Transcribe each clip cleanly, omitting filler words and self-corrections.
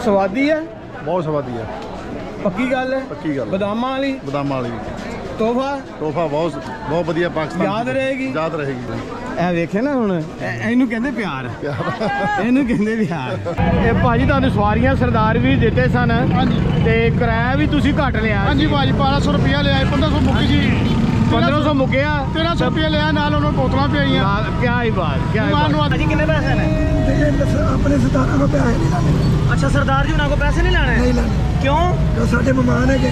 ਸਵਾਦੀ ਹੈ, ਬਹੁਤ ਸਵਾਦੀ ਹੈ। ਪੱਕੀ ਗੱਲ ਹੈ। ਪੱਕੀ ਗੱਲ। ਬਦਾਮਾਂ ਵਾਲੀ ਤੋਹਫਾ ਬਹੁਤ ਵਧੀਆ। ਪਾਕਿਸਤਾਨ ਯਾਦ ਰਹੇਗੀ। ਯਾਦ ਰਹੇਗੀ। ਇਹ ਵੇਖੇ ਨਾ ਹੁਣ ਇਹਨੂੰ ਕਹਿੰਦੇ ਪਿਆਰ, ਇਹਨੂੰ ਕਹਿੰਦੇ ਪਿਆਰ। ਇਹ ਭਾਜੀ ਤੁਹਾਨੂੰ ਸਵਾਰੀਆਂ ਸਰਦਾਰ ਵੀ ਦਿੱਤੇ ਸਨ ਤੇ ਕਿਰਾਇਆ ਵੀ ਤੁਸੀਂ ਘੱਟ ਲਿਆ। ਹਾਂਜੀ ਭਾਜੀ 1200 ਰੁਪਇਆ ਲਿਆ, 1500 ਮੁੱਕੀ ਜੀ। 1500 ਮੁੱਕਿਆ, 1300 ਰੁਪਇਆ ਲਿਆ, ਨਾਲ ਉਹਨਾਂ ਬੋਤਲਾਂ ਪਿਆਈਆਂ। ਕਿਆ ਹੀ ਬਾਤ, ਕਿਆ ਹੀ ਬਾਤ। ਭਾਜੀ ਕਿੰਨੇ ਪੈਸੇ ਨੇ? अपने सरदारों को पैसे नहीं लाने। अच्छा सरदार जी उन्होंने पैसे नहीं लाने? नहीं लाने। क्यों? जो साडे मेहमान है कि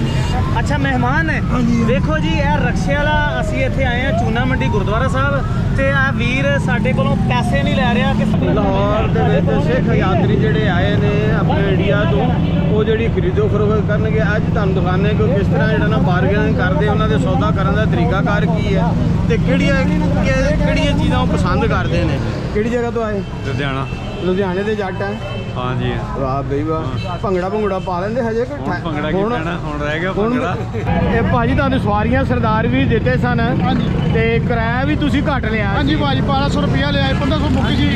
अच्छा मेहमान है। हाँ जी। देखो जी ਇਹ ਰਕਸ਼ੇ ਵਾਲਾ ਅਸੀਂ ਇੱਥੇ ਆਏ ਹਾਂ ਚੂਨਾ ਮੰਡੀ ਗੁਰਦੁਆਰਾ ਸਾਹਿਬ ਤੇ ਆ ਵੀਰ ਸਾਡੇ ਕੋਲੋਂ ਪੈਸੇ ਨਹੀਂ ਲੈ ਰਿਹਾ ਕਿ ਲਾਹੌਰ ਦੇ ਵਿੱਚ ਸਿੱਖ ਯਾਤਰੀ ਜਿਹੜੇ ਆਏ ਨੇ ਆਪਣੇ ਇੰਡੀਆ ਤੋਂ, ਉਹ ਜਿਹੜੀ ਖਰੀਦੋ ਫਰੋਖਤ ਕਰਨਗੇ। ਅੱਜ ਤੁਹਾਨੂੰ ਦਿਖਾਉਂਦੇ ਕਿ ਕਿਸ ਤਰ੍ਹਾਂ ਜਿਹੜਾ ਨਾ ਬਾਰਗੇਨਿੰਗ ਕਰਦੇ, ਉਹਨਾਂ ਦੇ ਸੌਦਾ ਕਰਨ ਦਾ ਤਰੀਕਾਕਾਰ ਕੀ ਹੈ ਤੇ ਕਿਹੜੀਆਂ ਚੀਜ਼ਾਂ ਉਹ ਪਸੰਦ ਕਰਦੇ ਨੇ। ਕਿਹੜੀ ਜਗ੍ਹਾ ਤੋਂ ਆਏ? ਲੁਧਿਆਣਾ। ਲੁਧਿਆਣੇ ਦੇ ਜੱਟ ਹੈ। ਹਾਂ ਜੀ। ਵਾਹ ਬਈ ਵਾਹ। ਭੰਗੜਾ ਪਾ ਲੈਂਦੇ ਹਜੇ ਕਿ ਭੰਗੜਾ ਕੀ ਪੈਣਾ, ਹੁਣ ਰਹਿ ਗਿਆ ਭੰਗੜਾ। ਇਹ ਭਾਜੀ ਤੁਹਾਨੂੰ ਸਵਾਰੀਆਂ ਸਰਦਾਰ ਵੀ ਦਿੱਤੇ ਸਨ ਤੇ ਕਿਰਾਇਆ ਵੀ ਤੁਸੀਂ ਘੱਟ ਲਿਆ। ਹਾਂਜੀ ਭਾਜੀ 1200 ਰੁਪਇਆ ਲਿਆ, 1500 ਮੁੱਕੀ ਜੀ।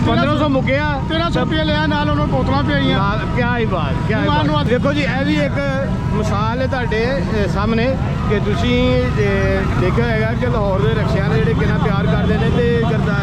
1500 ਮੁੱਕਿਆ, 1300 ਰੁਪਇਆ ਲਿਆ, ਨਾਲ ਉਹਨਾਂ ਬੋਤਲਾਂ ਪਿਆਈਆਂ। ਕਿਆ ਹੀ ਬਾਤ, ਕਿਆ ਹੀ ਬਾਤ। ਦੇਖੋ ਜੀ ਇਹ ਵੀ ਇੱਕ ਮਿਸਾਲ ਹੈ ਤੁਹਾਡੇ ਸਾਹਮਣੇ ਕਿ ਤੁਸੀਂ ਦੇਖਿਆ ਹੋਏਗਾ ਕਿ ਲਾਹੌਰ ਦੇ ਰਕਸ਼ਿਆਂ ਦੇ ਜਿਹੜੇ ਕਿੰਨਾ ਪਿਆਰ ਕਰਦੇ ਨੇ ਤੇ ਕਰਦਾ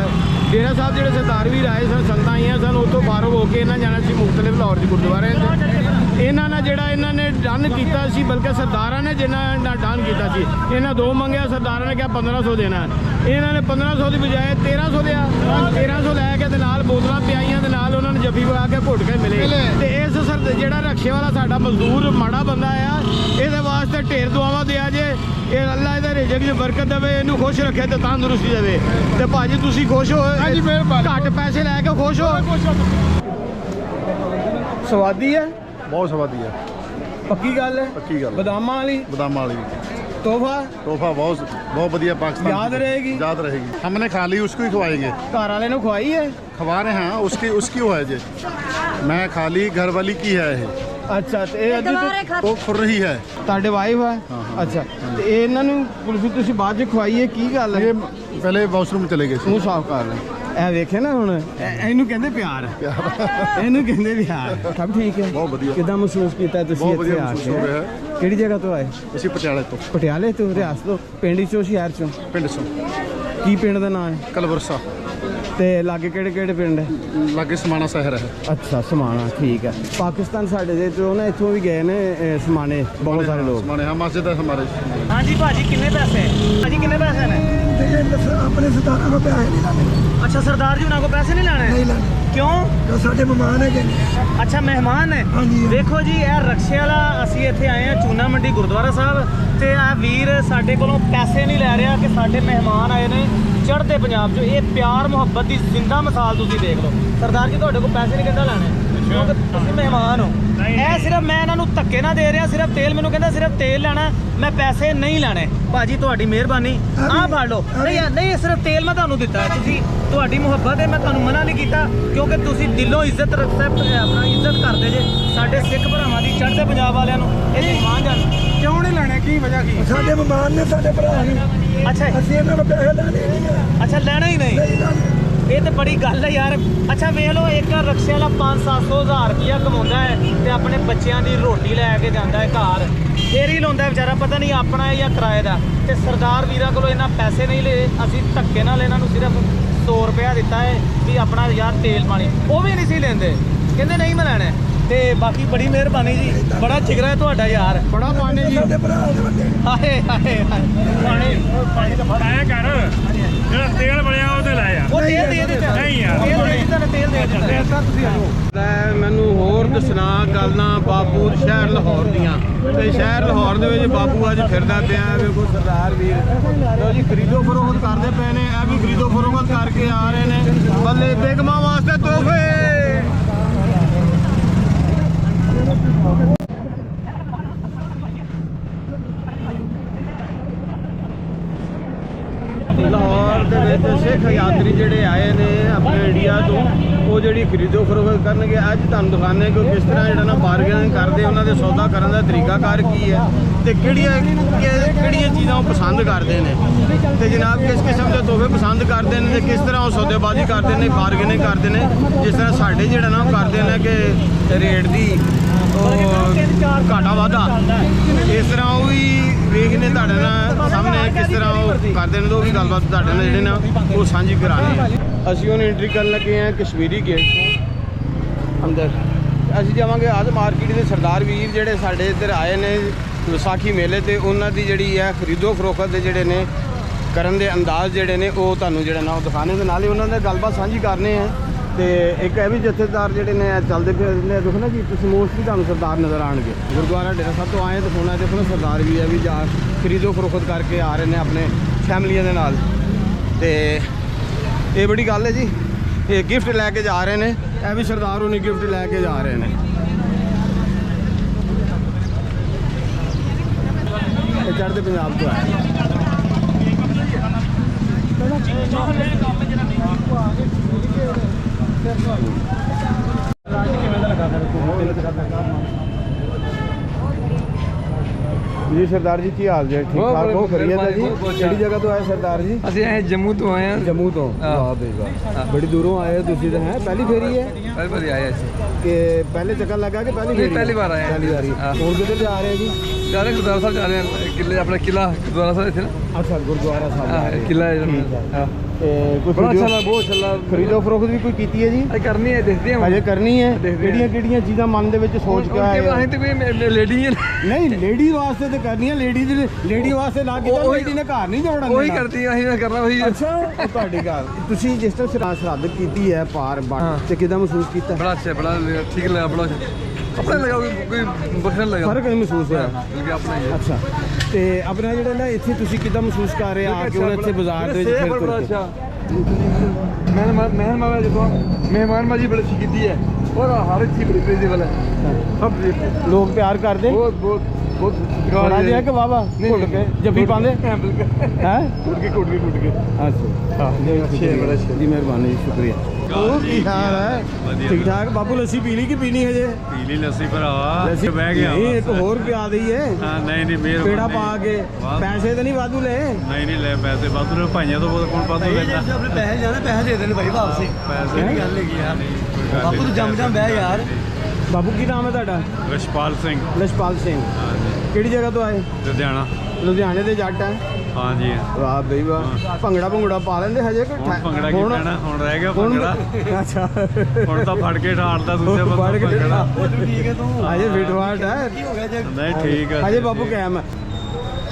ਡੇਰਾ ਸਾਹਿਬ ਜਿਹੜੇ ਸਰਦਾਰ ਵੀ ਆਏ ਸਨ, ਸੰਗਤਾਂ ਆਈਆਂ ਸਨ, ਉੱਥੋਂ ਬਾਹਰੋਂ ਹੋ ਕੇ ਇਹਨਾਂ ਜਾਣਾ ਸੀ ਮੁਖਤਲਿਫ ਲਾਹੌਰ ਦੇ ਗੁਰਦੁਆਰੇ ਦੇ। ਇਹਨਾਂ ਨਾਲ ਜਿਹੜਾ ਇਹਨਾਂ ਨੇ ਡਨ ਕੀਤਾ ਸੀ, ਬਲਕਿ ਸਰਦਾਰਾਂ ਨੇ ਜਿਨ੍ਹਾਂ ਨਾਲ ਡਨ ਕੀਤਾ ਸੀ, ਇਹਨਾਂ 2 ਮੰਗਿਆ, ਸਰਦਾਰਾਂ ਨੇ ਕਿਹਾ 1500 ਦੇਣਾ। ਇਹਨਾਂ ਨੇ 1500 ਦੀ ਬਜਾਏ 1300 ਲਿਆ। 1300 ਲੈ ਕੇ ਤੇ ਨਾਲ ਬੋਤਲਾਂ ਪਿਆਈਆਂ ਤੇ ਨਾਲ ਉਹਨਾਂ ਨੇ ਜੱਫੀ ਪਾ ਕੇ ਘੁੱਟ ਕੇ ਮਿਲੇ। ਤੇ ਇਸ ਜਿਹੜਾ ਰਕਸ਼ੇ ਵਾਲਾ ਸਾਡਾ ਮਜ਼ਦੂਰ ਮਾੜਾ ਬੰਦਾ ਆ, ਇਹਦੇ ਵਾਸਤੇ ਢੇਰ ਦੁਆਵਾਂ ਦਿਆ ਜੇ। ਇਹ ਅੱਲਾ ਇਹਦੇ ਰਿਜ਼ਕ 'ਚ ਬਰਕਤ ਦੇਵੇ, ਇਹਨੂੰ ਖੁਸ਼ ਰੱਖੇ ਤੇ ਤੰਦਰੁਸਤੀ ਦੇਵੇ। ਤੇ ਭਾਜੀ ਤੁਸੀਂ ਖੁਸ਼ ਹੋ, ਘੱਟ ਪੈਸੇ ਲੈ ਕੇ ਖੁਸ਼ ਹੋ। ਸਵਾਦੀ ਹੈ, ਬਹੁਤ ਸਵਾਦੀ ਹੈ। ਪੱਕੀ ਗੱਲ ਹੈ। ਪੱਕੀ ਗੱਲ। ਬਦਾਮਾਂ ਵਾਲੀ ਤੋਹਫਾ बहुत बढ़िया। पाकिस्तान याद रहेगी। याद रहेगी। हमने खा ली, उसको ही खवाएंगे। घर वाले ने खवाई है, खवा रहे हैं। उसकी वो है जी। मैं खा ली, घर वाली की है ये। अच्छा वो खुर रही है। ਤੁਹਾਡੇ ਵਾਈਫ ਹੈ? ਅੱਛਾ ਤੇ ਇਹਨਾਂ ਨੂੰ ਕੁਲਫੀ ਤੁਸੀਂ ਬਾਅਦ ਚ ਖਵਾਈ ਹੈ, ਕੀ ਗੱਲ ਹੈ? ये पहले वॉशरूम चले गए। ਮੂੰਹ ਸਾਫ਼ ਕਰ ਲੈ। ਇਹ ਵੇਖੇ ਨਾ ਹੁਣ ਇਹਨੂੰ ਕਹਿੰਦੇ ਪਿਆਰ, ਇਹਨੂੰ ਕਹਿੰਦੇ ਪਿਆਰ। ਸਭ ਠੀਕ ਹੈ? ਬਹੁਤ ਵਧੀਆ। ਕਿੱਦਾਂ ਮਹਿਸੂਸ ਕੀਤਾ ਤੁਸੀਂ ਬਹੁਤ ਵਧੀਆ ਇੱਥੇ ਆ ਮਹਿਸੂਸ ਹੋ ਰਿਹਾ ਕੇ? ਹੈ। ਕਿਹੜੀ ਜਗ੍ਹਾ ਤੋਂ ਆਏ? ਅਸੀਂ ਪਟਿਆਲੇ ਤੋਂ। ਪਟਿਆਲੇ ਤੋਂ, ਰਿਆਸਤ ਤੋਂ, ਪਿੰਡ ਚੋਂ, ਸ਼ਹਿਰ ਚੋਂ? ਪਿੰਡ ਤੋਂ। ਕੀ ਪਿੰਡ ਦਾ ਨਾਮ ਹੈ? ਕਲਵਰਸਾ। ਤੇ ਲਾਗੇ ਕਿਹੜੇ ਪਿੰਡ ਹੈ? ਲਾਗੇ ਸਮਾਣਾ ਸ਼ਹਿਰ ਹੈ। ਅੱਛਾ ਸਮਾਣਾ, ਠੀਕ ਹੈ। ਪਾਕਿਸਤਾਨ ਸਾਡੇ ਦੇ ਚੋਂ ਨਾ ਇੱਥੋਂ ਵੀ ਗਏ ਨੇ ਸਮਾਣੇ ਬਹੁਤ ਸਾਰੇ ਲੋਕ। ਸਮਾਣੇ ਹਾਂ, ਮਸਜਿਦ ਹੈ हमारे। हाँ जी भाजी किन्ने पैसे? भाजी किन्ने पैसे ने? अपने सरदारों को पैसे नहीं लाने। अच्छा सरदार जी उन्होंने पैसे नहीं लाने? नहीं लाने। क्यों? जो साडे मेहमान है कि अच्छा मेहमान है। हाँ जी। देखो जी ਇਹ ਰਕਸ਼ੇ ਵਾਲਾ ਅਸੀਂ ਇੱਥੇ ਆਏ ਹਾਂ ਚੂਨਾ ਮੰਡੀ ਗੁਰਦੁਆਰਾ ਸਾਹਿਬ ਤੇ ਆ ਵੀਰ ਸਾਡੇ ਕੋਲੋਂ ਪੈਸੇ ਨਹੀਂ ਲੈ ਰਿਹਾ ਕਿ ਸਾਡੇ ਮਹਿਮਾਨ ਆਏ ਨੇ ਚੜ੍ਹਦੇ ਪੰਜਾਬ 'ਚੋਂ। ਇਹ ਪਿਆਰ ਮੁਹੱਬਤ ਦੀ ਜ਼ਿੰਦਾ ਮਿਸਾਲ ਤੁਸੀਂ ਦੇਖ ਲਓ। ਸਰਦਾਰ ਜੀ ਤੁਹਾਡੇ ਕੋਲ ਪੈਸੇ ਨਹੀਂ ਕਹਿੰਦਾ ਲੈਣੇ ਕਿਉਂਕਿ ਤੁਸੀਂ ਮਹਿਮਾਨ ਹੋ। ਇਹ ਸਿਰਫ ਮੈਂ ਇਹਨਾਂ ਨੂੰ ਧੱਕੇ ਨਾ ਦੇ ਰਿਹਾ, ਸਿਰਫ ਤੇਲ ਮੈਨੂੰ ਕਹਿੰਦਾ ਸਿਰਫ ਤੇਲ ਲੈਣਾ, ਮੈਂ ਪੈਸੇ ਨਹੀਂ ਲੈਣੇ। ਭਾਜੀ ਤੁਹਾਡੀ ਮਿਹਰਬਾਨੀ, ਆਹ ਫੜ ਲਓ। ਨਹੀਂ ਸਿਰਫ ਤੇਲ ਮੈਂ ਤੁਹਾਨੂੰ ਦਿੱਤਾ, ਤੁਸੀਂ ਤੁਹਾਡੀ ਮੁਹੱਬਤ ਹੈ, ਮੈਂ ਤੁਹਾਨੂੰ ਮਨਾ ਨਹੀਂ ਕੀਤਾ ਕਿਉਂਕਿ ਤੁਸੀਂ ਦਿਲੋਂ ਇੱਜ਼ਤ ਆਪਣਾ ਇੱਜ਼ਤ ਕਰਦੇ ਜੇ ਸਾਡੇ ਸਿੱਖ ਭਰਾਵਾਂ ਦੀ ਚੜ੍ਹਦੇ ਪੰਜਾਬ ਵਾਲਿਆਂ ਨੂੰ। ਇਹ ਮਾਨ ਜਾਣ ਕਿਉਂ ਨਹੀਂ ਲੈਣੇ, ਕੀ ਵਜ੍ਹਾ ਕੀ? साडे मेहमान ने साडे भरा ने। ਅੱਛਾ ਅਸੀਂ ਇਹਨਾਂ ਨੂੰ ਪੈਸੇ ਲੈਣੇ ਨਹੀਂ। ਅੱਛਾ ਲੈਣਾ ਹੀ ਨਹੀਂ। ਇਹ ਤਾਂ ਬੜੀ ਗੱਲ ਹੈ ਯਾਰ। ਅੱਛਾ ਵੇਖ ਲਓ, ਇੱਕ ਰਕਸ਼ੇ ਵਾਲਾ 500-700 ਹਜ਼ਾਰ ਰੁਪਇਆ ਕਮਾਉਂਦਾ ਹੈ ਤੇ ਆਪਣੇ ਬੱਚਿਆਂ ਦੀ ਰੋਟੀ ਲੈ ਕੇ ਜਾਂਦਾ ਹੈ ਘਰ, ਫੇਰ ਹੀ ਲਾਉਂਦਾ ਵਿਚਾਰਾ, ਪਤਾ ਨਹੀਂ ਆਪਣਾ ਹੈ ਜਾਂ ਕਿਰਾਏ ਦਾ। ਤੇ ਸਰਦਾਰ ਵੀਰਾਂ ਕੋਲੋਂ ਇਹਨਾਂ ਪੈਸੇ ਨਹੀਂ ਲਏ, ਅਸੀਂ ਧੱਕੇ ਨਾਲ ਇਹਨਾਂ ਨੂੰ ਸਿਰਫ 100 ਰੁਪਇਆ ਦਿੱਤਾ ਹੈ ਵੀ ਆਪਣਾ ਯਾਰ ਤੇਲ ਪਾਣੀ, ਉਹ ਵੀ ਨਹੀਂ ਸੀ ਲੈਂਦੇ, ਕਹਿੰਦੇ ਨਹੀਂ ਮੈਂ ਲੈਣਾ। ਤੇ ਬਾਕੀ ਬੜੀ ਮਿਹਰਬਾਨੀ ਜੀ, ਬੜਾ ਜਿਗਰਾ ਹੈ ਤੁਹਾਡਾ ਯਾਰ, ਬੜਾ ਪਾਣੀ ਜੀ। ਸਾਡੇ ਭਰਾ ਦੇ ਬੰਦੇ। ਹਾਏ ਪਾਣੀ ਤਾਂ ਆਇਆ ਕਰ, ਜਿਹੜਾ ਤੇਲ ਬਣਿਆ ਉਹ ਤੇ ਲਾਇਆ। ਉਹ ਤੇਲ ਦੇ ਦਿੱਤਾ ਨਹੀਂ ਯਾਰ, ਤੇਲ ਦੇ ਦਿੱਤਾ। ਤੁਸੀਂ ਆਓ ਮੈਨੂੰ ਹੋਰ ਦੱਸਣਾ ਗੱਲਾਂ ਬਾਪੂ ਸ਼ਹਿਰ ਲਾਹੌਰ ਦੀਆਂ। ਤੇ ਸ਼ਹਿਰ ਲਾਹੌਰ ਦੇ ਵਿੱਚ ਬਾਪੂ ਅੱਜ ਫਿਰਦਾ ਪਿਆ। ਵੇਖੋ ਸਰਦਾਰ ਵੀਰ ਲੋ ਜੀ ਖਰੀਦੋ ਫਰੋਖਤ ਕਰਦੇ ਪਏ ਨੇ। ਇਹ ਵੀ ਖਰੀਦੋ ਫਰੋਖਤ ਕਰਕੇ ਆ ਰਹੇ ਨੇ। ਬੱਲੇ ਬੇਗਮਾਂ ਵਾਸਤੇ ਤੋਹਫੇ। ਲਾਹੌਰ ਦੇ ਵਿੱਚ ਸਿੱਖ ਯਾਤਰੀ ਜਿਹੜੇ ਆਏ ਨੇ ਆਪਣੇ ਇੰਡੀਆ ਤੋਂ, ਉਹ ਜਿਹੜੀ ਖਰੀਦੋ ਫਰੋਖਤ ਕਰਨਗੇ। ਅੱਜ ਤੁਹਾਨੂੰ ਦਿਖਾਉਂਦੇ ਕਿ ਕਿਸ ਤਰ੍ਹਾਂ ਜਿਹੜਾ ਨਾ ਬਾਰਗੇਨਿੰਗ ਕਰਦੇ, ਉਹਨਾਂ ਦੇ ਸੌਦਾ ਕਰਨ ਦਾ ਤਰੀਕਾਕਾਰ ਕੀ ਹੈ ਤੇ ਕਿਹੜੀਆਂ ਚੀਜ਼ਾਂ ਉਹ ਪਸੰਦ ਕਰਦੇ ਨੇ ਤੇ ਜਨਾਬ ਕਿਸ ਕਿਸਮ ਦੇ ਤੋਹਫੇ ਪਸੰਦ ਕਰਦੇ ਨੇ ਤੇ ਕਿਸ ਤਰ੍ਹਾਂ ਉਹ ਸੌਦੇਬਾਜ਼ੀ ਕਰਦੇ ਨੇ, ਬਾਰਗੇਨਿੰਗ ਕਰਦੇ ਨੇ। ਜਿਸ ਤਰ੍ਹਾਂ ਸਾਡੇ ਜਿਹੜਾ ਨਾ ਉਹ ਕਰਦੇ ਨੇ ਕਿ ਰੇਟ ਦੀ ਘਾਟਾ ਵਾਧਾ, ਇਸ ਤਰ੍ਹਾਂ ਉਹ ਵੀ ਵੇਖਨੇ ਤੁਹਾਡੇ ਨਾਲ ਸਾਹਮਣੇ ਕਿਸ ਤਰ੍ਹਾਂ ਉਹ ਕਰਦੇ ਨੇ। ਤਾਂ ਉਹ ਵੀ ਗੱਲਬਾਤ ਤੁਹਾਡੇ ਨਾਲ ਜਿਹੜੇ ਨਾ ਉਹ ਸਾਂਝੀ ਕਰਾਣੀ। ਅਸੀਂ ਹੁਣ ਐਂਟਰੀ ਕਰਨ ਲੱਗੇ ਹਾਂ ਕਸ਼ਮੀਰੀ ਗੇਟ ਤੋਂ ਅੰਦਰ। ਅਸੀਂ ਜਾਵਾਂਗੇ ਅੱਜ ਮਾਰਕੀਟ ਦੇ ਸਰਦਾਰ ਵੀਰ ਜਿਹੜੇ ਸਾਡੇ ਇੱਧਰ ਆਏ ਨੇ ਵਿਸਾਖੀ ਮੇਲੇ ਤੇ, ਉਹਨਾਂ ਦੀ ਜਿਹੜੀ ਹੈ ਖਰੀਦੋ ਫਰੋਖਤ ਦੇ ਜਿਹੜੇ ਨੇ ਕਰਨ ਦੇ ਅੰਦਾਜ਼ ਜਿਹੜੇ ਨੇ ਉਹ ਤੁਹਾਨੂੰ ਜਿਹੜਾ ਨਾ ਉਹ ਦਿਖਾਣੇ ਦੇ ਨਾਲ ਹੀ ਉਹਨਾਂ ਨਾਲ ਗੱਲਬਾਤ ਸਾਂਝੀ ਕਰਨੇ ਆ। ਤੇ ਇੱਕ ਇਹ ਵੀ ਜਥੇਦਾਰ ਜਿਹੜੇ ਨੇ ਚੱਲਦੇ ਫਿਰਦੇ ਦੇਖੋ ਨਾ ਜੀ, ਤੁਸੀਂ ਮੋਸਟਲੀ ਤੁਹਾਨੂੰ ਸਰਦਾਰ ਨਜ਼ਰ ਆਉਣਗੇ। ਗੁਰਦੁਆਰਾ ਡੇਰਾ ਸਾਹਿਬ ਤੋਂ ਆਏ ਦਿਖਾਉਣਾ, ਦੇਖੋ ਨਾ ਸਰਦਾਰ ਵੀ ਹੈ ਵੀ ਜਾ ਖਰੀਦੋ ਫਰੋਖਤ ਕਰਕੇ ਆ ਰਹੇ ਨੇ ਆਪਣੇ ਫੈਮਲੀਆਂ ਦੇ ਨਾਲ। ਤੇ ਇਹ ਬੜੀ ਗੱਲ ਹੈ ਜੀ, ਇਹ ਗਿਫਟ ਲੈ ਕੇ ਜਾ ਰਹੇ ਨੇ, ਇਹ ਵੀ ਸਰਦਾਰ ਉਹਨੇ ਗਿਫਟ ਲੈ ਕੇ ਜਾ ਰਹੇ ਨੇ। ਇਹ ਚੜ੍ਹਦੇ ਪੰਜਾਬ ਤੋਂ ਆਇਆ। ਜੀ ਸਰਦਾਰ ਜੀ ਕੀ ਹਾਲ ਜੇ? ਠੀਕ ਠਾਕ ਹੋ? ਖਰੀਏ ਤਾਂ ਜੀ। ਕਿਹੜੀ ਜਗ੍ਹਾ ਤੋਂ ਆਏ ਸਰਦਾਰ ਜੀ? ਅਸੀਂ ਆਏ ਜੰਮੂ ਤੋਂ ਆਏ ਹਾਂ। ਜੰਮੂ ਤੋਂ? ਵਾਹ ਬਈ ਵਾਹ, ਬੜੀ ਦੂਰੋਂ ਆਏ ਹੋ ਤੁਸੀਂ ਤਾਂ। ਹੈ ਪਹਿਲੀ ਫੇਰੀ ਹੈ ਪਹਿਲੀ ਵਾਰੀ ਆਏ ਅਸੀਂ ਕਿ ਪਹਿਲੇ ਚੱਕਰ ਲੱਗਾ ਕਿ ਪਹਿਲੀ ਫੇਰੀ? ਪਹਿਲੀ ਵਾਰ ਆਏ। ਪਹਿਲੀ ਵਾਰੀ। ਹੁਣ ਕਿੱਥੇ ਜਾ ਰਹੇ ਜੀ? ਜਾ ਰਹੇ ਗੁਰਦੁਆਰਾ ਸਾਹਿਬ ਜਾ ਰਹੇ ਹਾਂ, ਕਿਲੇ ਆਪਣਾ ਕਿਲਾ ਗੁਰਦੁਆਰਾ ਸਾਹਿਬ ਇੱਥੇ ਨਾ। ਅੱਛਾ ਗੁਰਦੁਆਰਾ ਸਾਹਿਬ ਜਾ ਰਹੇ। ਕਿਲਾ ਹੈ ਹਾਂ। ਤੇ ਕੋਈ ਬੜਾ ਅੱਛਾ ਲੱਗਾ, ਬਹੁਤ ਅੱਛਾ ਲੱਗਾ। ਖਰੀਦੋ ਫਰੋਖਤ ਵੀ ਕੋਈ ਕੀਤੀ ਹੈ ਜੀ? ਇਹ ਕਰਨੀ ਹੈ, ਦੇਖਦੇ ਹਾਂ ਅਜੇ ਕਰਨੀ ਹੈ। ਕਿਹੜੀਆਂ ਚੀਜ਼ਾਂ ਮਨ ਦੇ ਵਿੱਚ ਸੋਚ ਕੇ ਆਏ? ਅਸੀਂ ਤੇ ਕੋਈ ਲੇਡੀ ਹੈ ਨਹੀਂ, ਲੇਡੀ ਵਾਸਤੇ ਤੇ ਕਰਨੀ ਹੈ। ਲੇਡੀ ਵਾਸਤੇ ਨਾ ਕੀਤਾ, ਲੇਡੀ ਨੇ ਘਰ ਨਹੀਂ ਜੋੜਨਾ। ਉਹੀ ਕਰਦੀ ਅਸੀਂ ਮੈਂ ਕਰਨਾ ਉਹੀ। ਅੱਛਾ, ਉਹ ਤੁਹਾਡੀ ਗੱਲ। ਤੁਸੀਂ ਜਿਸ ਤਰ੍ਹਾਂ ਸਰਹੱਦ ਕੀਤੀ ਹੈ ਪਾਰ ਤੇ ਕਿਦਾਂ ਮਹਿਸੂਸ ਕੀਤਾ? ਬੜਾ ਅੱਛਾ, ਬੜਾ ਠੀਕ ਲੱਗਾ, ਬੜਾ ਆਪਣਾ ਲਗਾ, ਕੋਈ ਵੱਖਰਾ ਲੱਗਾ, ਫਰਕ ਨਹੀਂ ਮਹਿਸੂਸ ਹੋਇਆ? ਆਪਣਾ ਹੀ ਹੈ। ਅੱਛਾ, ਤੇ ਆਪਣਾ ਜਿਹੜਾ ਨਾ ਇੱਥੇ ਤੁਸੀਂ ਕਿਦਾਂ ਮਹਿਸੂਸ ਕਰ ਰਹੇ ਆ ਕਿ ਹੁਣ ਇੱਥੇ ਬਾਜ਼ਾਰ ਦੇ ਵਿੱਚ ਫਿਰ ਬੜਾ ਅੱਛਾ ਮਹਿਮਾਨ ਜਦੋਂ ਮਹਿਮਾਨਬਾਜ਼ੀ ਬੜੀ ਅੱਛੀ ਕੀਤੀ ਹੈ ਔਰ ਹਰ ਚੀਜ਼ ਬੜੀ ਪ੍ਰੀਤੀਫੁਲ ਹੈ। ਸਭ ਲੋਕ ਪਿਆਰ ਕਰਦੇ ਬਹੁਤ ਬਹੁਤ ਬਹੁਤ ਬੜਾ ਜਿਹਾ ਕਿ ਵਾਵਾ ਘੁੱਟ ਕੇ ਜੱਫੀ ਪਾਉਂਦੇ ਹੈ? ਕੁੱਟ ਕੇ ਅੱਛਾ ਜੀ, ਮਿਹਰਬਾਨੀ ਜੀ, ਸ਼ੁਕਰੀਆ। ਉਹ ਕੀ ਹਾਲ ਹੈ? ਠੀਕ ਠਾਕ ਬਾਬੂ? ਲੱਸੀ ਪੀ ਲਈ ਕਿ ਪੀਣੀ ਹਜੇ? ਪੀਲੀ ਲੱਸੀ ਭਰਾਵਾ, ਬਹਿ ਗਿਆ। ਨਹੀਂ, ਇੱਕ ਹੋਰ ਪਿਆ ਦਈਏ। ਹਾਂ ਨਹੀਂ ਮੇਰ ਪੇੜਾ ਪਾ ਕੇ। ਪੈਸੇ ਤਾਂ ਨਹੀਂ ਵਾਧੂ ਲਏ? ਨਹੀਂ ਲੈ ਪੈਸੇ ਵਾਧੂ ਨੇ, ਭਾਈਆਂ ਤੋਂ ਬਹੁਤ ਕੌਣ ਵਾਧੂ ਲੈਂਦਾ। ਆਪਣੇ ਪੈਸੇ ਜਾਣੇ, ਪੈਸੇ ਦੇ ਦੇਣੇ ਭਾਈ ਵਾਪਸ। ਪੈਸੇ ਹੈਂ? ਗੱਲ ਹੈਗੀ ਆ। ਬਾਪੂ ਤੂੰ ਜੰਮ ਬਹਿ ਯਾਰ। ਬਾਬੂ ਕੀ ਨਾਮ ਹੈ ਤੁਹਾਡਾ? ਰਸ਼ਪਾਲ ਸਿੰਘ। ਲਸ਼ਪਾਲ ਸਿੰਘ। ਕਿਹੜੀ ਜਗ੍ਹਾ ਤੋਂ ਆਏ? ਲੁਧਿਆਣਾ। ਲੁਧਿਆਣੇ ਦੇ ਜੱਟ ਹੈ? ਹਾਂਜੀ ਵਾਹ ਬਈ ਵਾਹ। ਭੰਗੜਾ ਪਾ ਲੈਂਦੇ ਹਜੇ ਕਿ? ਹੁਣ ਭੰਗੜਾ ਕੀ ਪੈਣਾ, ਹੁਣ ਰਹਿ ਗਿਆ ਹੁਣ? ਭੰਗੜਾ। ਅੱਛਾ, ਹੁਣ ਤਾਂ ਫੜ ਕੇ ਠਾੜਦਾ ਦੂਜੇ ਫੜ ਬੰਦੇ ਕੇ ਭੰਗੜਾ। ਠੀਕ ਹੈ ਤੂੰ। ਹਜੇ ਫਿਟਵਾਟ ਹੈ? ਨਹੀਂ ਠੀਕ ਹੈ ਹਜੇ ਬਾਬੂ ਕਾਇਮ ਹੈ।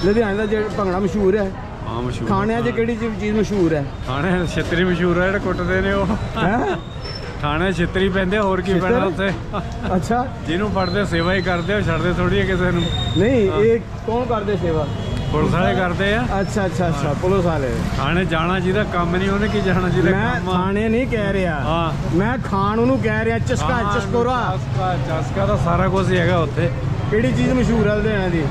ਲੁਧਿਆਣੇ ਦਾ ਜਿਹੜਾ ਭੰਗੜਾ ਮਸ਼ਹੂਰ ਹੈ। ਹਾਂ ਮਸ਼ਹੂਰ। ਖਾਣਿਆਂ 'ਚ ਕਿਹੜੀ ਚੀਜ਼ ਮਸ਼ਹੂਰ ਹੈ? ਖਾਣੇ ਛਤਰੀ ਮਸ਼ਹੂਰ ਹੈ, ਜਿਹੜੇ ਕੁੱਟਦੇ ਨੇ ਉਹ। ਹੈ? ਥਾਣੇ ਛਤਰੀ ਪੈਂਦੇ, ਹੋਰ ਕੀ ਪੈਣਾ ਉੱਥੇ। ਅੱਛਾ, ਜਿਹਨੂੰ ਫੜਦੇ ਸੇਵਾ ਹੀ ਕਰਦੇ, ਉਹ ਛੱਡਦੇ ਥੋੜੀ ਹੈ ਕਿਸੇ ਨੂੰ। ਨਹੀਂ ਇਹ ਕੌਣ ਕਰਦੇ ਸੇਵਾ? ਪੁਲਿਸ ਵਾਲੇ ਕਰਦੇ ਆ। ਅੱਛਾ, ਪੁਲਿਸ ਵਾਲੇ। ਥਾਣੇ ਜਾਣਾ ਜਿਹਦਾ ਕੰਮ ਨਹੀਂ, ਉਹਨੇ ਕੀ ਜਾਣਾ ਜਿਹਦਾ ਮੈਂ ਕੰਮ ਆ। ਖਾਣੇ ਨਹੀਂ ਕਹਿ ਰਿਹਾ, ਹਾਂ। ਮੈਂ ਖਾਣ ਉਹਨੂੰ ਕਹਿ ਰਿਹਾ। ਚਸਕੋਰਾ। ਚਸਕਾ ਤਾਂ ਸਾਰਾ ਕੁਝ ਹੀ ਹੈਗਾ ਉੱਥੇ। ਕਿਹੜੀ ਚੀਜ਼ ਮਸ਼ਹੂਰ ਹੈ ਲੁਧਿਆਣੇ ਦੀ?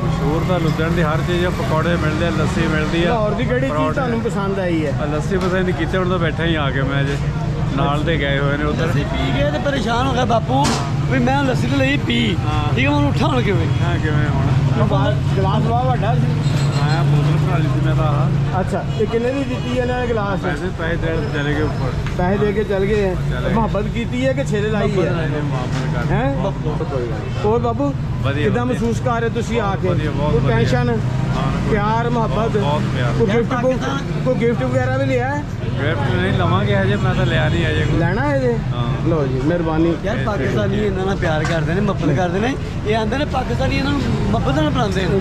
ਮਸ਼ਹੂਰ ਤਾਂ ਲੁਧਿਆਣੇ ਦੀ ਹਰ ਚੀਜ਼ ਆ, ਪਕੌੜੇ ਮਿਲਦੇ ਆ, ਲੱਸੀ ਮਿਲਦੀ ਆ। ਹੋਰ ਦੀ ਕਿਹੜੀ ਚੀਜ਼ ਪਰੌਂਠੇ। ਤੁਹਾਨੂੰ ਪਸੰਦ ਆਈ ਹੈ? ਲੱਸੀ ਪਸੰਦ ਨਹੀਂ ਕੀਤੀ, ਹੁਣ ਤਾਂ ਬੈਠਾ ਹੀ ਆ ਕੇ ਮੈਂ ਅਜੇ ਨਾਲ ਦੇ ਗਏ ਹੋਏ ਨੇ ਉਧਰ। ਲੱਸੀ ਪੀ ਕੇ ਤੇ ਪਰੇਸ਼ਾਨ ਹੋ ਗਿਆ ਬਾਪੂ ਵੀ ਮੈਂ ਲੱਸੀ ਤੇ ਲਈ ਪੀ। ਠੀਕ ਹੈ, ਮੈਨੂੰ ਉੱਠਾ ਹੁਣ ਕਿਵੇਂ? ਹਾਂ ਕਿਵੇਂ ਹੁਣ ਗਲਾਸ ਵਾ ਵੱਡਾ ਸੀ। ਆਇਆ ਬੋਤਲ ਬਣਾ ਲਈ ਸੀ ਮੈਂ ਤਾਂ ਆਹ। ਅੱਛਾ, ਇਹ ਕਿੰਨੇ ਦੀ ਦਿੱਤੀ ਇਹਨਾਂ ਨੇ ਗਲਾਸ? ਪੈਸੇ ਦੇ ਚਲੇ ਗਏ ਉੱਪਰ। ਪੈਸੇ ਦੇ ਕੇ ਚਲ ਗਏ ਚਲੇ ਹੈ। ਗਏ। ਮੁਹੱਬਤ ਕੀਤੀ ਹੈ ਕਿ ਛੇਲੇ ਲਾਈ ਹੈ? ਹੈ ਹੋਰ ਬਾਬੂ ਵਧੀਆ, ਕਿੱਦਾਂ ਵਧੀਆ। ਮਹਿਸੂਸ ਕਰ ਰਹੇ ਤੁਸੀਂ ਆ ਕੇ? ਵਧੀਆ, ਬਹੁਤ ਕੋਈ ਵਧੀਆ। ਟੈਨਸ਼ਨ? ਪਿਆਰ ਮੁਹੱਬਤ? ਬਹੁਤ ਪਿਆਰ। ਕੋਈ ਗਿਫਟ ਵਗੈਰਾ ਵੀ ਲਿਆ ਹੈ? ਗਿਫਟ ਨਹੀਂ ਲਵਾਂਗੇ ਹਜੇ, ਮੈਂ ਤਾਂ ਲਿਆ ਨਹੀਂ ਹਜੇ ਕੋਈ। ਲੈਣਾ ਹੈ ਜੇ? ਹਾਂ। ਲਓ ਜੀ, ਮਿਹਰਬਾਨੀ। ਯਾਰ ਪਾਕਿਸਤਾਨੀ ਇਹਨਾਂ ਨਾਲ ਪਿਆਰ ਕਰਦੇ ਨੇ, ਮੁਹੱਬਤ ਕਰਦੇ ਨੇ। ਇਹ ਆਂਦੇ ਨੇ ਪਾਕਿਸਤਾਨੀ ਇਹਨਾਂ ਨੂੰ ਮੁਹੱਬਤ ਨਾਲ ਬਣਾਉਂਦੇ ਨੇ।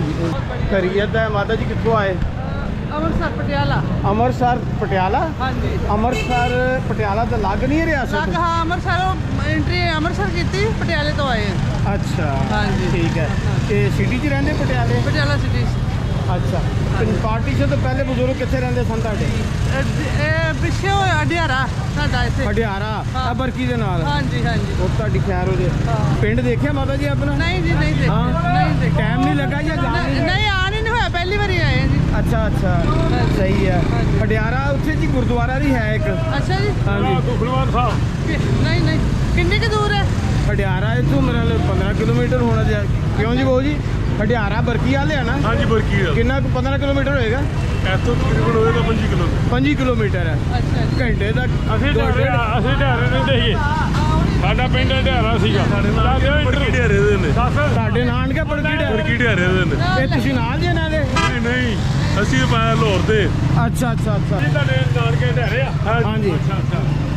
ਖਰੀਅਤ ਹੈ। ਮਾਤਾ ਜੀ ਕਿੱਥੋਂ ਆਏ? ਅੰਮ੍ਰਿਤਸਰ ਪਟਿਆਲਾ। ਅੰਮ੍ਰਿਤਸਰ ਪਟਿਆਲਾ? ਹਾਂਜੀ। ਅੰਮ੍ਰਿਤਸਰ ਪਟਿਆਲਾ ਤਾਂ ਲੱਗ ਨਹੀਂ ਰਿਹਾ ਲੱਗ ਸੀ। ਹਾਂ, ਅੰਮ੍ਰਿਤਸਰ ਐਂਟਰੀ ਅੰਮ੍ਰਿਤਸਰ ਕੀਤੀ, ਪਟਿਆਲੇ ਤੋਂ ਆਏ ਹਾਂ। ਅੱਛਾ, ਹਾਂਜੀ। ਠੀਕ ਹੈ। ਤੇ ਸਿਟੀ 'ਚ ਰਹਿੰਦੇ ਪਟਿਆਲੇ? ਪਟਿਆਲਾ ਸਿਟੀ। ਅੱਛਾ, ਪਾਰਟੀਸ਼ਨ ਤੋਂ ਪਹਿਲੇ ਬਜ਼ੁਰਗ ਕਿੱਥੇ ਰਹਿੰਦੇ ਸਨ ਤੁਹਾਡੇ? ਇਹ ਪਿੱਛੇ ਹੋਇਆ ਅਡਿਆਰਾ ਸਾਡਾ ਇੱਥੇ। ਹਡਿਆਰਾ? ਹਾਂ। ਬਰਕੀ ਦੇ ਨਾਲ? ਹਾਂਜੀ ਹਾਂਜੀ। ਉਹ ਤੁਹਾਡੀ ਖੈਰ ਹੋ ਜੇ। ਹਾਂ। ਪਿੰਡ ਦੇਖਿਆ ਮਾਤਾ ਜੀ ਆਪਣਾ? ਨਹੀਂ ਜੀ, ਨਹੀਂ ਦੇਖਿਆ। ਹਾਂ। ਨਹੀਂ ਦੇਖਿਆ। ਟਾਈਮ ਨਹੀਂ ਲੱਗਾ ਜਾਂ ਜਾਣ ਨਹੀਂ ਨਹੀਂ, ਆਣ ਹੀ ਨਹੀਂ ਹੋਇਆ, ਪਹਿਲੀ ਵਾਰੀ ਆਏ ਹਾਂ ਜੀ। ਅੱਛਾ ਅੱਛਾ ਸਹੀ ਹੈ ਪਟਿਆਲਾ ਉੱਥੇ ਜੀ ਗੁਰਦੁਆਰਾ ਵੀ ਹੈ ਇੱਕ ਅੱਛਾ ਜੀ ਹਾਂਜੀ ਦੁਖਨਵਾਰ ਸਾਹਿਬ ਨਹੀਂ ਨਹੀਂ ਕਿੰਨੇ ਕੁ ਦੂਰ ਹੈ ਪਟਿਆਲਾ ਇੱਥੋਂ ਮੇਰਾ 15 ਕਿਲੋਮੀਟਰ ਹੋਣਾ ਜਾ ਕਿਉਂ ਜੀ ਬਾਊ ਜੀ ਪਟਿਆਲਾ ਬਰਕੀ ਵਾਲੇ ਆ ਨਾ ਹਾਂਜੀ ਬਰਕੀ ਦਾ ਕਿੰਨਾ 15 ਕਿਲੋਮੀਟਰ ਹੋਏਗਾ ਇੱਥੋਂ ਤਕਰੀਬਨ ਹੋਏਗਾ 25 ਕਿਲੋਮੀਟਰ 5 ਕਿਲੋਮੀਟਰ ਹੈ ਅੱਛਾ ਜੀ ਘੰਟੇ ਦਾ ਅਸੀਂ ਢਾਰੇ ਰਹਿੰਦੇ ਸੀਗੇ ਸਾਡਾ ਪਿੰਡ ਢਾਰਾ ਸੀਗਾ ਬਰਕੀ ਢਾਰੇ ਦੇ ਨੇ ਤੁਹਾਡੇ ਨਾਨਕੇ ਬਰਕੀ ਬਰਕੀ ਢਾਰੇ ਦੇ ਨੇ ਤੇ ਤੁਸੀਂ ਨਾਲ ਜੇ ਇਹਨਾਂ ਦੇ ਨਹੀਂ ਅਸੀਂ ਪਾਇਆ ਲਾਹੌਰ ਦੇ ਅੱਛਾ ਅੱਛਾ ਅੱਛਾ ਤੁਹਾਡੇ ਨਾਨਕੇ ਢਾਰੇ ਆ ਹਾਂਜੀ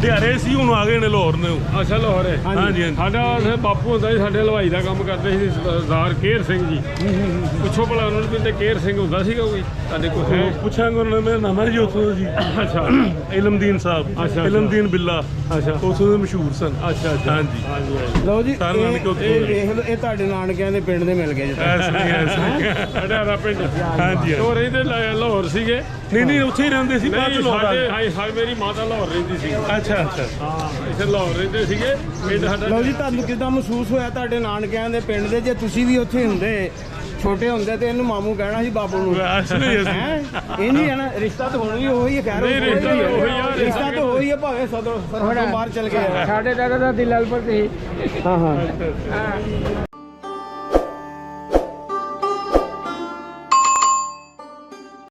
ਢਾਰੇ ਸੀ ਹੁਣ ਆ ਗਏ ਨੇ ਲਾਹੌਰ ਨੇ ਅੱਛਾ ਲਾਹੌਰ ਹੈ ਹਾਂਜੀ। ਹਾਂਜੀ ਸਾਡਾ ਉੱਥੇ ਬਾਪੂ ਹੁੰਦਾ ਸੀ ਸਾਡੇ ਹਲਵਾਈ ਦਾ ਕੰਮ ਕਰਦੇ ਸੀ ਸਰਦਾਰ ਕੇਰ ਸਿੰਘ ਜੀ ਪੁੱਛੋ ਭਲਾ ਉਹਨਾਂ ਨੂੰ ਤੇ ਕੇਰ ਸਿੰਘ ਹੁੰਦਾ ਸੀਗਾ ਕੋਈ ਤੁਹਾਡੇ ਕੋਲ ਹੈ ਪੁੱਛਾਂਗੇ ਉਹਨਾਂ ਨੇ ਮੇਰਾ ਨਾਮ ਹੈ ਜੀ ਉੱਥੋਂ ਦਾ ਜੀ ਅੱਛਾ ਇਲਮਦੀਨ ਸਾਹਿਬ ਅੱਛਾ। ਇਲਮਦੀਨ ਬਿੱਲਾ ਅੱਛਾ ਉੱਥੋਂ ਦੇ ਮਸ਼ਹੂਰ ਸਨ ਅੱਛਾ ਅੱਛਾ ਹਾਂਜੀ ਲਓ ਜੀ ਸਾਰੇ ਨਾਨਕੇ ਉੱਥੋਂ ਇਹ ਦੇ। ਦੇਖ ਲਓ ਇਹ ਤੁਹਾਡੇ ਨਾਨਕਿਆਂ ਦੇ ਪਿੰਡ ਦੇ ਮਿਲ ਗਏ ਜੀ ਢਾਰਾ ਪਿੰਡ ਹਾਂਜੀ ਉਹ ਰਹਿੰਦੇ ਲਾਹੌਰ ਸੀਗੇ ਨਹੀਂ ਉੱਥੇ ਹੀ ਰਹਿੰਦੇ ਸੀ ਬਾਅਦ ਚ ਲਾਹੌਰ ਮੇਰੀ ਮਾਤਾ ਲਾਹੌਰ ਰਹਿੰਦੀ ਸੀ ਅੱਛਾ ਅੱਛਾ ਹਾਂ ਇੱਥੇ ਲਾਹੌਰ ਰਹਿੰਦੇ ਸੀਗੇ ਪਿੰਡ ਸਾਡਾ ਲਓ ਜੀ ਤੁਹਾਨੂੰ ਕਿੱਦਾਂ ਮਹਿਸੂਸ ਹੋਇਆ ਤੁਹਾਡੇ ਨਾਨਕਿਆਂ ਦੇ ਪਿੰਡ ਦੇ ਜੇ ਤੁਸੀਂ ਵੀ ਉੱਥੇ ਹੁੰਦੇ ਛੋਟੇ ਹੁੰਦੇ ਤੇ ਇਹਨੂੰ ਮਾਮੂ ਕਹਿਣਾ ਸੀ ਬਾਪੂ ਨੂੰ ਅਸਲੀ ਹੈ ਇਹ ਨਹੀਂ ਹੈ ਨਾ ਰਿਸ਼ਤਾ ਤਾਂ ਹੁਣ ਵੀ ਉਹੀ ਹੈ ਖੈਰ ਨਹੀਂ, ਰਿਸ਼ਤਾ ਤਾਂ ਉਹੀ ਆ, ਰਿਸ਼ਤਾ ਤਾਂ ਉਹੀ ਹੈ ਭਾਵੇਂ ਸਰਹੱਦ ਤੋਂ ਬਾਹਰ ਚਲ ਗਿਆ ਸਾਡੇ ਦਾਦਾ ਦਾ ਦਿਲ ਅਲਪਰ ਸੀ ਹਾਂ ਹਾਂ